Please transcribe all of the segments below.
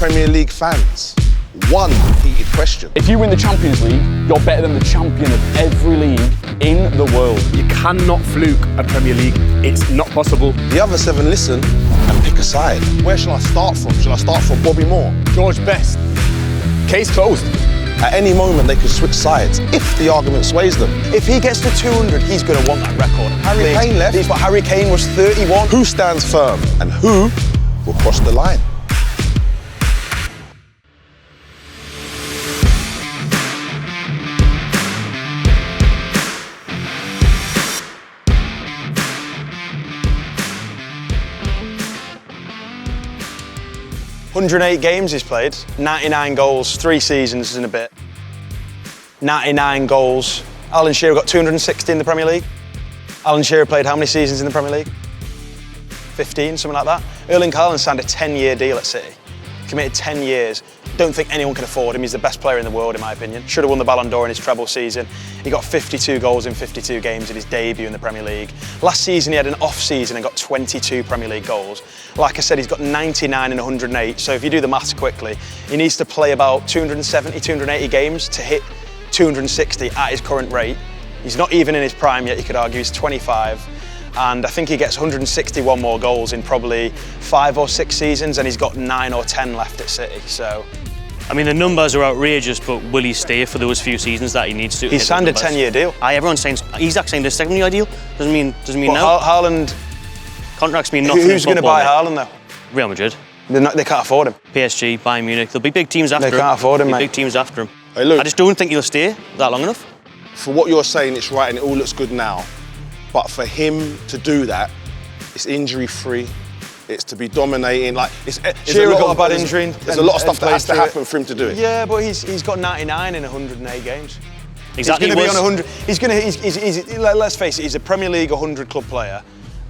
Premier League fans. One heated question. If you win the Champions League, you're better than the champion of every league in the world. You cannot fluke a Premier League. It's not possible. The other 7 listen and pick a side. Where shall I start from? Shall I start from Bobby Moore? George Best. Case closed. At any moment, they could switch sides if the argument sways them. If he gets to 200, he's going to want that record. Harry Kane left. But Harry Kane was 31. Who stands firm and who will cross the line? "108 games he's played, 99 goals, 3 seasons and a bit. 99 goals. Alan Shearer got 260 in the Premier League. Alan Shearer played how many seasons in the Premier League? 15, something like that. Erling Haaland signed a 10-year deal at City. Committed 10 years. Don't think anyone can afford him. He's the best player in the world, in my opinion. Should have won the Ballon d'Or in his treble season. He got 52 goals in 52 games in his debut in the Premier League. Last season, he had an off season and got 22 Premier League goals. Like I said, he's got 99 and 108. So if you do the maths quickly, he needs to play about 270, 280 games to hit 260 at his current rate. He's not even in his prime yet, you could argue. He's 25. And I think he gets 161 more goals in probably 5 or 6 seasons, and he's got 9 or 10 left at City, so. I mean, the numbers are outrageous, but will he stay for those few seasons that he needs to? He signed a 10-year deal. Everyone's saying he's saying the 7-year deal. Doesn't mean but no. Haaland. Contracts mean nothing. Who's going to buy Haaland though? Real Madrid. They can't afford him. PSG, Bayern Munich. There'll be big teams after him. They can't afford him, mate. Big teams after him. Hey, look, I just don't think he'll stay that long enough. For what you're saying, it's right and it all looks good now. But for him to do that, it's injury-free. It's to be dominating. Like Shearer got a bad injury. There's a lot of stuff that has to happen for him to do it. Yeah, but he's got 99 in 108 games. Exactly. He's going to be on 100. Let's face it. He's a Premier League 100 club player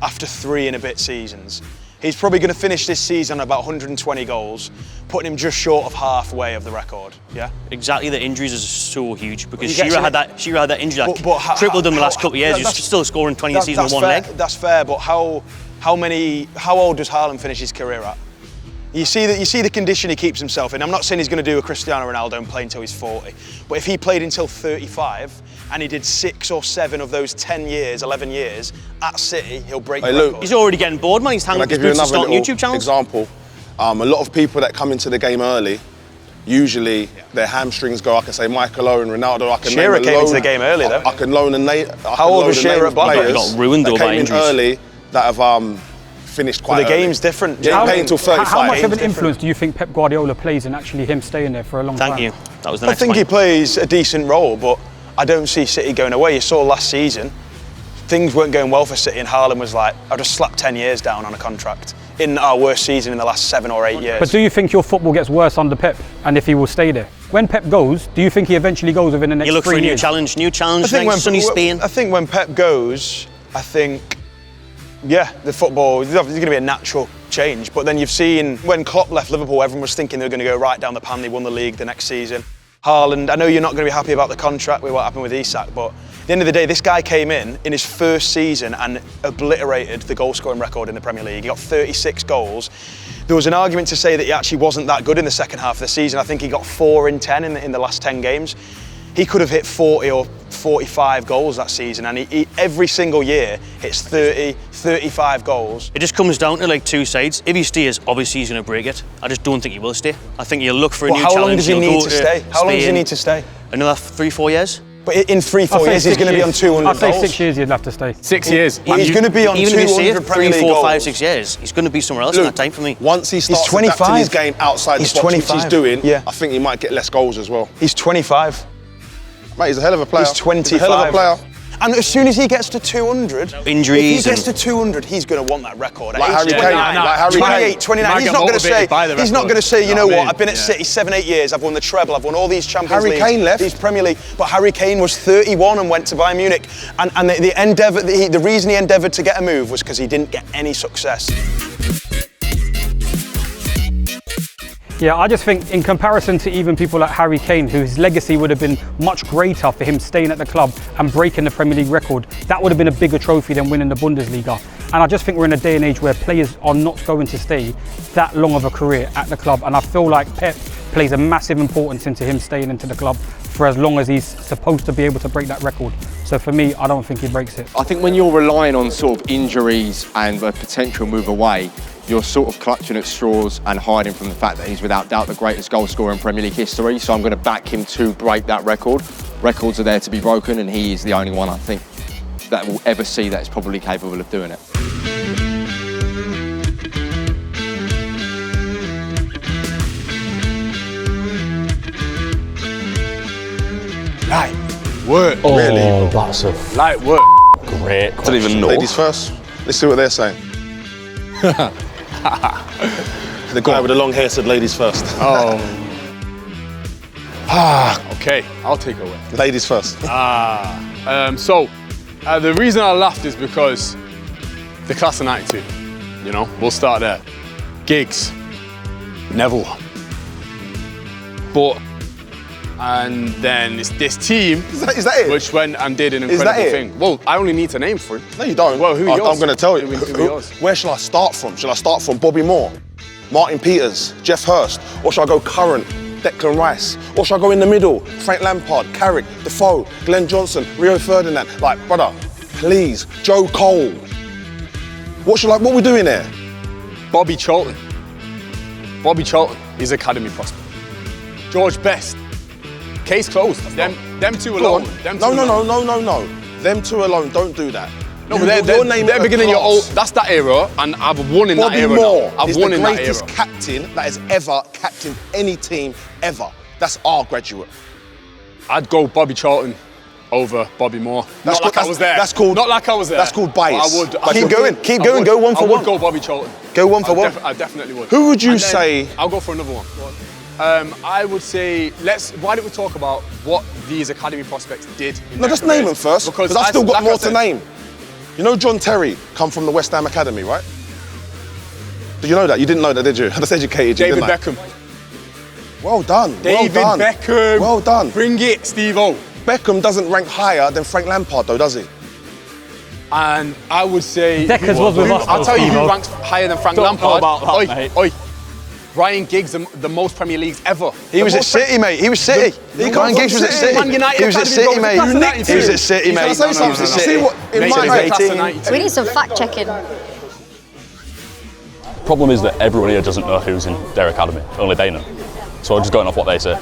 after 3 and a bit seasons. He's probably going to finish this season on about 120 goals, putting him just short of halfway of the record. Yeah. Exactly. The injuries are so huge because Shearer had that injury that tripled him the last couple of years. He's still scoring 20 a season with one leg. That's fair, but how old does Haaland finish his career at? You see the condition he keeps himself in. I'm not saying he's going to do a Cristiano Ronaldo and play until he's 40, but if he played until 35 and he did 6 or 7 of those 10 years, 11 years at City, he'll break the record. He's already getting bored, man. He's hanging up his boots to start YouTube channels. Example. A lot of people that come into the game early, usually their hamstrings go. I can say Michael Owen, Ronaldo. I can Shearer came into the game early though. I can loan a name. How old was Shearer at Blackburn? He got ruined though by injuries. Early that have finished quite the early. game's different. Yeah, playing until 35. How much of an influence do you think Pep Guardiola plays in actually him staying there for a long time? Thank you. That was the next I think point. he plays a decent role, but I don't see City going away. You saw last season, things weren't going well for City, and Haaland was like, "I'll just slap 10 years down on a contract." In our worst season in the last 7 or 8 years. But do you think your football gets worse under Pep, and if he will stay there? When Pep goes, do you think he eventually goes within the next 3 years? You look for a new challenge, sunny Spain. I think when Pep goes, the football, there's going to be a natural change. But then you've seen when Klopp left Liverpool, everyone was thinking they were going to go right down the pan. They won the league the next season. Haaland, I know you're not going to be happy about the contract with what happened with Isak, but at the end of the day, this guy came in his first season and obliterated the goal-scoring record in the Premier League. He got 36 goals. There was an argument to say that he actually wasn't that good in the second half of the season. I think he got 4 in 10 in the last 10 games. He could have hit 40 or 45 goals that season, and he every single year hits 30, 35 goals. It just comes down to like 2 sides. If he stays, obviously he's going to break it. I just don't think he will stay. I think he'll look for a new challenge. How long does he need to stay? How long does he need to stay? Another 3-4 years. But in 3-4 years, he's going to be on 200 goals. I'd say 6 years he'd have to stay. 6 years. He's going to be on 200 Premier League 3, 4, goals. 5, 6 years. He's going to be somewhere else in that time for me. Once he starts adapting his game outside the box, which he's doing, I think he might get less goals as well. He's 25. Mate, he's a hell of a player. He's 25. He's a hell of a player. And as soon as he gets to 200, injuries. If he gets to 200, he's going to want that record. Like Harry Kane. Like Harry 28, 29. He's not going to say. He's not going to say. You know what? I've been at Yeah. City 7-8 years. I've won the treble. I've won all these Champions Leagues. Harry Kane left. These Premier League. But Harry Kane was 31 and went to Bayern Munich. And the reason he endeavoured to get a move was because he didn't get any success. Yeah, I just think in comparison to even people like Harry Kane, whose legacy would have been much greater for him staying at the club and breaking the Premier League record, that would have been a bigger trophy than winning the Bundesliga. And I just think we're in a day and age where players are not going to stay that long of a career at the club. And I feel like Pep plays a massive importance into him staying into the club for as long as he's supposed to be able to break that record. So for me, I don't think he breaks it. I think when you're relying on sort of injuries and a potential move away, you're sort of clutching at straws and hiding from the fact that he's without doubt the greatest goal scorer in Premier League history. So I'm going to back him to break that record. Records are there to be broken, and he is the only one I think that will ever see that is probably capable of doing it. Light work. Oh, Really? that's a Light work. great I don't question. even know. Ladies first. Let's see what they're saying. The guy with the long hair said ladies first. Oh. Okay, I'll take it away. Ladies first. So, the reason I laughed is because the class of 92, you know, we'll start there. Giggs, Neville. But, and then it's this team, Is that it? which went and did an Is that incredible it? thing. Well, I only need to name 3. No, you don't. Well, who are yours? I'm going to tell you. Who are yours? Where shall I start from? Shall I start from Bobby Moore, Martin Peters, Jeff Hurst, or shall I go current, Declan Rice? Or shall I go in the middle, Frank Lampard, Carrick, Defoe, Glenn Johnson, Rio Ferdinand? Like, brother, please, Joe Cole. What are we doing there? Bobby Charlton. Bobby Charlton is academy prospect. George Best. Case closed. Them two Go alone. on. Them two No. alone. Them two alone, don't do that. No, but they're beginning your old. That's that era, and I've won in Bobby that era. Moore Now. I've is won the in that greatest era. captain that has ever captained any team ever. That's our graduate. I'd go Bobby Charlton over Bobby Moore. That's Not like called- I was there. that's called- Not like I was there. that's called bias. But I would. Keep I would- going, keep I going, would- go one for I one. would go Bobby Charlton. Go one for one. I definitely would. Who would you And then say- I'll go for another one. I would say why don't we talk about what these academy prospects did? In No, their just name them careers? first, because I've still got like I more to said, name. You know John Terry come from the West Ham Academy, right? Did you know that? You didn't know that, did you? I just educated you, David didn't I? Beckham. Well done. David well done. Beckham. Well done. Bring it, Stevo. Beckham doesn't rank higher than Frank Lampard, though, does he? And I would say... Deckers was with us, I'll though, tell you who Stevo. ranks higher than Frank Don't Lampard. know about that, mate. Oi. Ryan Giggs, the most Premier Leagues ever. He was at City, mate. He was City. Ryan Giggs was at City. Man United He was at Academy, City, bro. mate. That's 92. He was at City, Can I mate. say He something? was at See City. what, in Mate, my he's a class of 92. We need some fact checking. Problem is that everyone here doesn't know who's in their academy. Only they know. So I'm just going off what they say.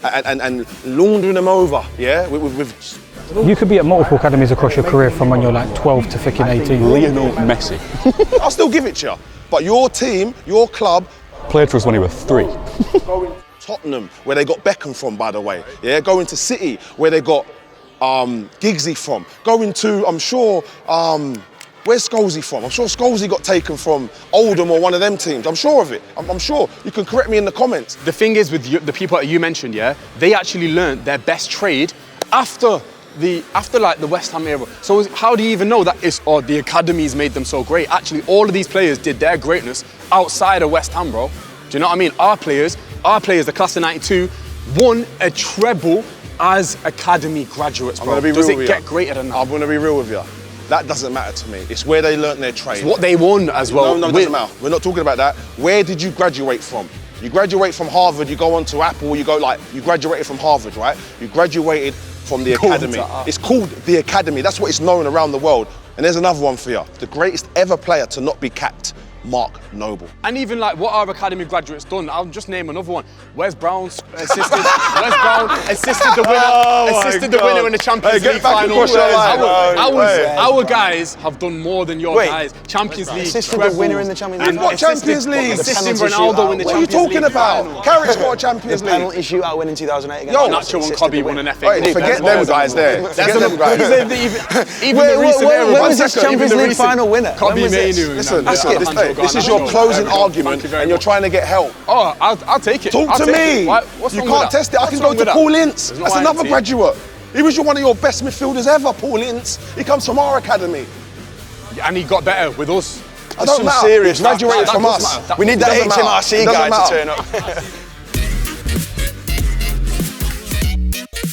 and laundering them over, yeah? With You could be at multiple academies across your career from when you're like 12 to freaking 18. Lionel Messi I'll still give it to you. But your team, your club, played for us when he was 3. Tottenham, where they got Beckham from, by the way. Yeah, going to City, where they got Giggsy from. Going to, I'm sure, where's Scholesy from? I'm sure Scholesy got taken from Oldham or one of them teams. I'm sure of it. I'm sure. You can correct me in the comments. The thing is with the people that you mentioned, yeah, they actually learned their best trade after like the West Ham era. So how do you even know that the academies made them so great? Actually, all of these players did their greatness outside of West Ham, bro. Do you know what I mean? Our players, the class of 92, won a treble as academy graduates, bro. Does it get greater than that? I'm going to be real with you. That doesn't matter to me. It's where they learnt their trade. It's what they won as well. No, it doesn't matter. We're not talking about that. Where did you graduate from? You graduate from Harvard, you go on to Apple, you graduated from Harvard, right? You graduated from the academy. It's called the academy. That's what it's known around the world. And there's another one for you. The greatest ever player to not be capped, Mark Noble. And even like what our academy graduates done, I'll just name another one. Wes Brown assisted the winner in the Champions League final. Our guys have done more than your guys. Champions League. Assisted the winner in the Champions League. We've got Champions League. Assisting Ronaldo in the What are you Champions League. talking about? Carrick's got a Champions League. Penalty shootout win in 2008 against Yo, Nacho and Kobe won an FA Cup. Wait, forget them guys there. Forget them guys. Even the recent era. When was this Champions League final winner? Kobe Mainu. Listen, this is your closing argument and you're trying to get help. Oh, I'll take it. Talk to me. You can't test it. I can go to Paul Ince. That's another graduate. He was one of your best midfielders ever, Paul Ince. He comes from our academy. And he got better with us. I don't matter. Serious He graduated from us. We need that HMRC guy to turn up.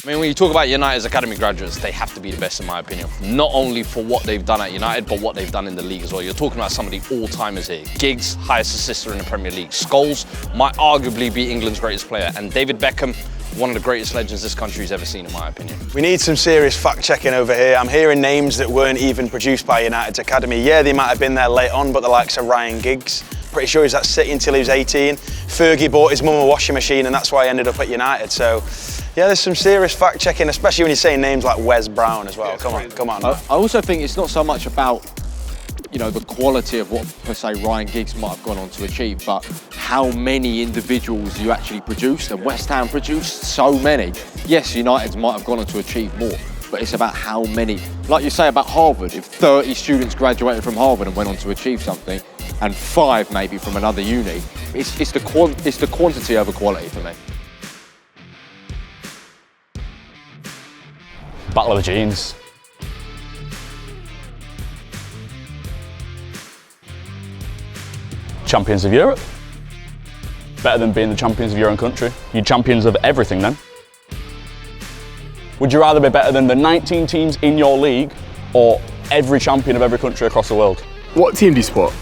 I mean, when you talk about United's academy graduates, they have to be the best in my opinion. Not only for what they've done at United, but what they've done in the league as well. You're talking about some of the all-timers here. Giggs, highest assister in the Premier League. Scholes might arguably be England's greatest player. And David Beckham, one of the greatest legends this country's ever seen, in my opinion. We need some serious fact-checking over here. I'm hearing names that weren't even produced by United's academy. Yeah, they might have been there late on, but the likes of Ryan Giggs. Pretty sure he was at City until he was 18. Fergie bought his mum a washing machine and that's why he ended up at United. So, yeah, there's some serious fact-checking, especially when you're saying names like Wes Brown as well. Come on. I also think it's not so much about, you know, the quality of what, per se, Ryan Giggs might have gone on to achieve, but how many individuals you actually produced, and West Ham produced so many. Yes, United might have gone on to achieve more, but it's about how many. Like you say about Harvard, if 30 students graduated from Harvard and went on to achieve something, and 5 maybe from another uni, it's the quantity over quality for me. Battle of the Genes. Champions of Europe. Better than being the champions of your own country. You're champions of everything then. Would you rather be better than the 19 teams in your league or every champion of every country across the world? What team do you support?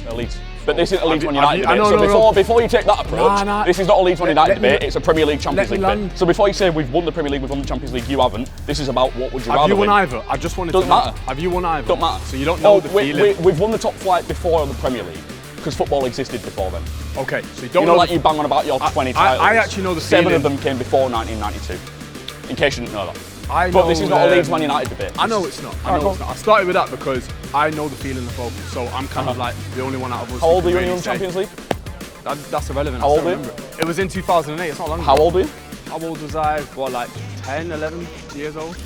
Elite. But this isn't a Leeds Man United I debate, know, so before you take that approach, this is not a Leeds Man United debate, it's a Premier League Champions League debate. So before you say we've won the Premier League, we've won the Champions League, you haven't, this is about what would you rather Have you won win. either? I just wanted Doesn't to know. matter. Have you won either? Don't matter. So you don't know the feeling? We've won the top flight before the Premier League, because football existed before then. Okay, so you don't You know, like you bang on about your 20 titles. I actually know the 7 feeling. of them came before 1992, in case you didn't know that. But this is not a Leeds Man United debate. I know it's not. I know it's not. I started with that because I know the feeling of both. So I'm kind of like the only one out of us. How old who are you can when you won really the Champions League? That's irrelevant. How I old still are you? remember. It was in 2008. It's not long ago. How old are you? How old was I? What, like 10, 11 years old?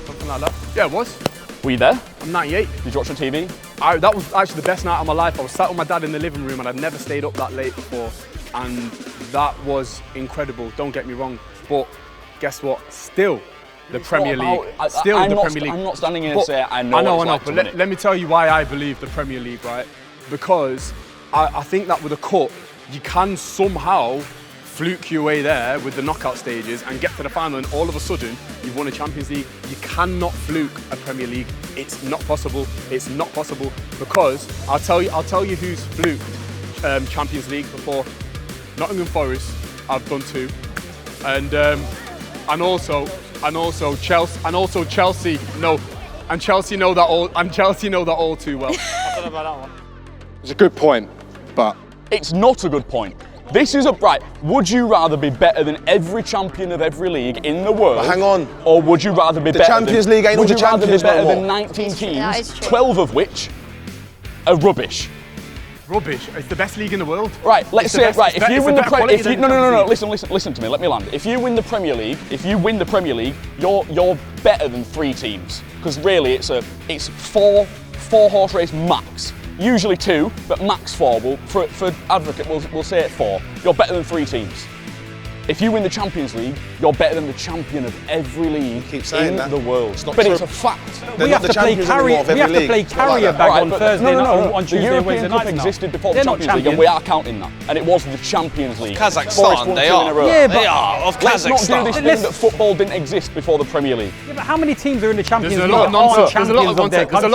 Something like that. Yeah, it was. Were you there? I'm 98. Did you watch on TV? That was actually the best night of my life. I was sat with my dad in the living room and I'd never stayed up that late before. And that was incredible, don't get me wrong. But guess what? Still, the Premier League. I'm not standing here and saying I know. But let me tell you why I believe the Premier League, right? Because I think that with a cup, you can somehow fluke your way there with the knockout stages and get to the final, and all of a sudden you've won a Champions League. You cannot fluke a Premier League. It's not possible. It's not possible because I'll tell you who's fluked Champions League before. Nottingham Forest. I've done 2, and also Chelsea. No, and Chelsea know that all. And Chelsea know that all too well. I don't know about that one. It's a good point, but it's not a good point. This is right. Would you rather be better than every champion of every league in the world? But hang on. Or would you rather be the better Champions than, League ain't all the champions would you rather be better no than more. 19 teams, 12 of which are rubbish? Rubbish. It's the best league in the world. Right. Let's say right. If you win the Premier League, no. Listen to me. Let me land. If you win the Premier League, you're better than 3 teams because really it's four horse race max. Usually 2, but max 4. For advocate, we'll say it 4. You're better than 3 teams. If you win the Champions League, you're better than the champion of every league in the world. It's a fact. We have to play carrier bag on Thursday on Tuesday and Wednesday nights. The European Cup existed before the Champions League, and we are counting that. And it was the Champions League. Kazakhstan, they are. Yeah, they are of Let's Kazakhstan. not do this thing that football didn't exist before the Premier League. Yeah, but how many teams are in the Champions League? There's a lot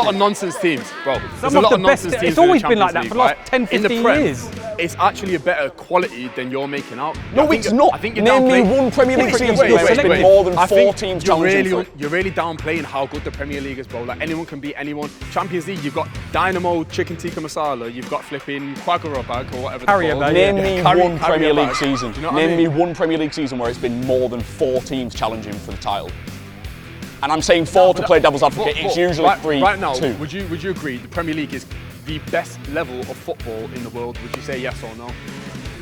of nonsense teams, bro. There's a lot of nonsense teams. It's always been like that for the last 10, 15 years. It's actually a better quality than you're making out. No, it's not. Name me one Premier League season where there's been more than 4 teams challenging for it. You're really downplaying how good the Premier League is, bro. Like anyone can beat anyone. Champions League, you've got Dynamo, Chicken Tikka Masala, you've got flipping Quagga bag or whatever. Name me one Premier League season. Name me one Premier League season where it's been more than 4 teams challenging for the title. And I'm saying 4 to play devil's advocate. It's usually 3, right now, 2. Would you agree the Premier League is the best level of football in the world? Would you say yes or no?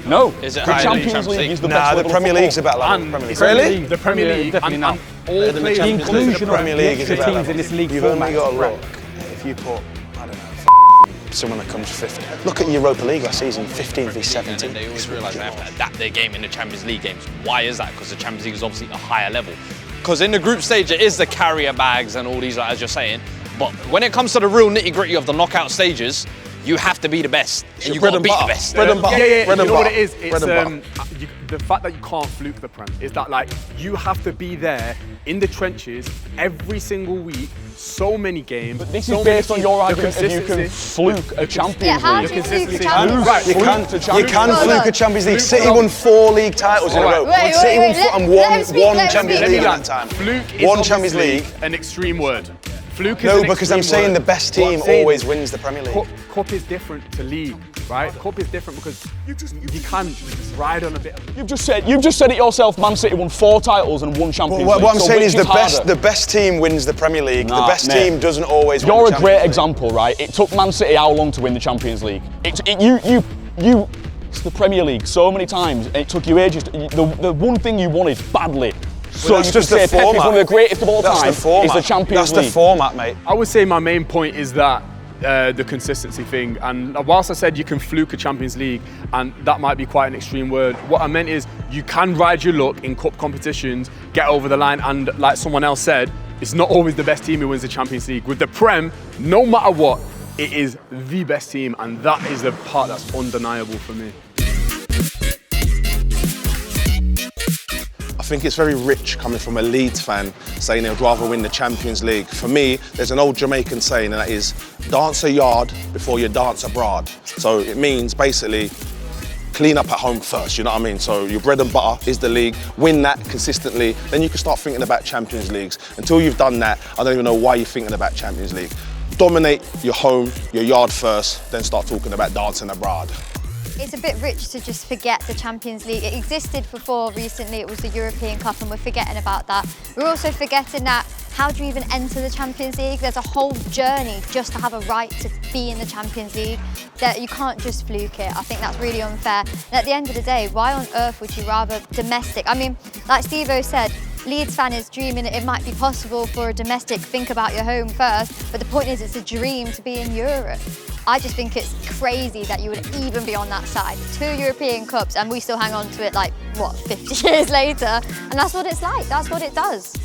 No. Is it the Champions League is the best level the Premier League's a better level. Really? The Premier League, definitely not. All players, the inclusion of Premier League is a better teams in this league You've format. only got to look. If you put, I don't know, someone that comes 5th. Look at Europa League last season, 15 v 17. And they always realise they have to adapt their game in the Champions League games. Why is that? Because the Champions League is obviously a higher level. Because in the group stage, it is the carrier bags and all these, like, as you're saying. But when it comes to the real nitty-gritty of the knockout stages, You have to be the best. And you bread got to and beat the butter. best. Bread and butter. Yeah. Bread You and know what butter. it is? It's Bread and the fact that you can't fluke the Prem is that like you have to be there in the trenches every single week, so many games. But this is based on your argument that you can fluke a Champions how League. do you fluke a Champions Right, You can fluke a Champions League. City won 4 league titles in a row. Wait, City wait, won let him speak, one let him Champions speak. League at that time. Fluke is One Champions obviously League. an extreme word. Fluke is No, an because I'm extreme saying word. the best What I'm team saying always is wins the Premier League. Cup is different to league, right? Cup is different because you can't ride on a bit. You've just said it yourself. Man City won 4 titles and 1 Champions League. What I'm So saying which is harder? the best team wins the Premier League. Nah, the best mate. team doesn't always win You're the a great Champions League. example, right? It took Man City how long to win the Champions League? It's the Premier League so many times, and it took you ages. The one thing you wanted badly, so that's you just could say the Pep is format. one of the greatest of all That's time, the format. is the Champions That's League. the format, mate. I would say my main point is that the consistency thing. And whilst I said you can fluke a Champions League, and that might be quite an extreme word, what I meant is you can ride your luck in cup competitions, get over the line, and like someone else said, it's not always the best team who wins the Champions League. With the Prem, no matter what, it is the best team, and that is the part that's undeniable for me. I think it's very rich coming from a Leeds fan saying they'd rather win the Champions League. For me, there's an old Jamaican saying, and that is, dance a yard before you dance abroad. So it means basically clean up at home first, you know what I mean? So your bread and butter is the league, win that consistently, then you can start thinking about Champions Leagues. Until you've done that, I don't even know why you're thinking about Champions League. Dominate your home, your yard first, then start talking about dancing abroad. It's a bit rich to just forget the Champions League. It existed before recently, it was the European Cup, and we're forgetting about that. We're also forgetting that how do you even enter the Champions League? There's a whole journey just to have a right to be in the Champions League. That you can't just fluke it. I think that's really unfair. And at the end of the day, why on earth would you rather domestic? I mean, like Stevo said, Leeds fan is dreaming it might be possible for a domestic, think about your home first, but the point is it's a dream to be in Europe. I just think it's crazy that you would even be on that side. 2 European Cups and we still hang on to it like, what, 50 years later? And that's what it's like, that's what it does.